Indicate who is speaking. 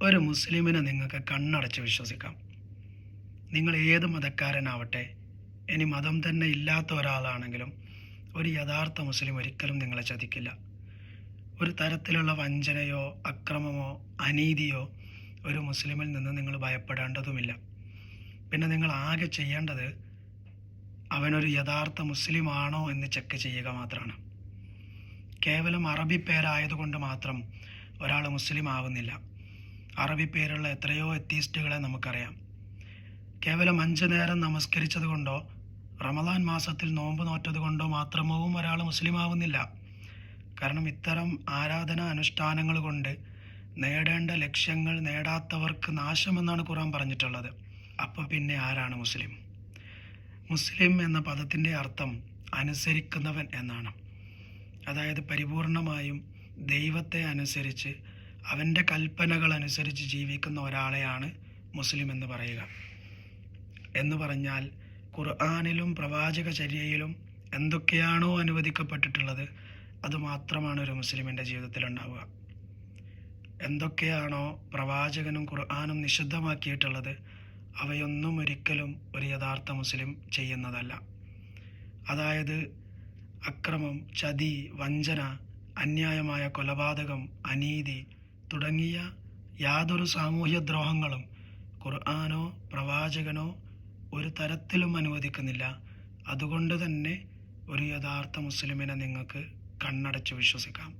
Speaker 1: ഒരു മുസ്ലിമിനെ നിങ്ങൾക്ക് കണ്ണടച്ച് വിശ്വസിക്കാം. നിങ്ങൾ ഏത് മതക്കാരനാവട്ടെ, ഇനി മതം തന്നെ ഇല്ലാത്ത ഒരാളാണെങ്കിലും ഒരു യഥാർത്ഥ മുസ്ലിം ഒരിക്കലും നിങ്ങളെ ചതിക്കില്ല. ഒരു തരത്തിലുള്ള വഞ്ചനയോ അക്രമമോ അനീതിയോ ഒരു മുസ്ലിമിൽ നിന്ന് നിങ്ങൾ ഭയപ്പെടേണ്ടതുമില്ല. പിന്നെ നിങ്ങൾ ആകെ ചെയ്യേണ്ടത് അവനൊരു യഥാർത്ഥ മുസ്ലിം ആണോ എന്ന് ചെക്ക് ചെയ്യുക മാത്രമാണ്. കേവലം അറബി പേരായതുകൊണ്ട് മാത്രം ഒരാൾ മുസ്ലിം ആവുന്നില്ല. അറബി പേരുള്ള എത്രയോ എത്തീസ്റ്റുകളെ നമുക്കറിയാം. കേവലം 5 നേരം നമസ്കരിച്ചത് കൊണ്ടോ റമദാൻ മാസത്തിൽ നോമ്പ് നോറ്റത് കൊണ്ടോ മാത്രമോ ഒരാൾ മുസ്ലിം ആവുന്നില്ല. കാരണം ഇത്തരം ആരാധന അനുഷ്ഠാനങ്ങൾ കൊണ്ട് നേടേണ്ട ലക്ഷ്യങ്ങൾ നേടാത്തവർക്ക് നാശമെന്നാണ് ഖുർആൻ പറഞ്ഞിട്ടുള്ളത്. അപ്പോൾ പിന്നെ ആരാണ് മുസ്ലിം? മുസ്ലിം എന്ന പദത്തിൻ്റെ അർത്ഥം അനുസരിക്കുന്നവൻ എന്നാണ്. അതായത് പരിപൂർണമായും ദൈവത്തെ അനുസരിച്ച് അവൻ്റെ കൽപ്പനകൾ അനുസരിച്ച് ജീവിക്കുന്ന ഒരാളെയാണ് മുസ്ലിം എന്ന് പറയുക. എന്ന് പറഞ്ഞാൽ ഖുർആനിലും പ്രവാചക ചര്യയിലും എന്തൊക്കെയാണോ അനുവദിക്കപ്പെട്ടിട്ടുള്ളത് അതുമാത്രമാണ് ഒരു മുസ്ലിമിൻ്റെ ജീവിതത്തിൽ ഉണ്ടാവുക. എന്തൊക്കെയാണോ പ്രവാചകനും ഖുർആനും നിഷിദ്ധമാക്കിയിട്ടുള്ളത് അവയൊന്നും ഒരിക്കലും ഒരു യഥാർത്ഥ മുസ്ലിം ചെയ്യുന്നതല്ല. അതായത് അക്രമം, ചതി, വഞ്ചന, അന്യായമായ കൊലപാതകം, അനീതി തുടങ്ങിയ യാതൊരു സാമൂഹ്യ ദ്രോഹങ്ങളും ഖുർആനോ പ്രവാചകനോ ഒരു തരത്തിലും അനുവദിക്കുന്നില്ല. അതുകൊണ്ട് തന്നെ ഒരു യഥാർത്ഥ മുസ്ലിമിനെ നിങ്ങൾക്ക് കണ്ണടച്ച് വിശ്വസിക്കാം.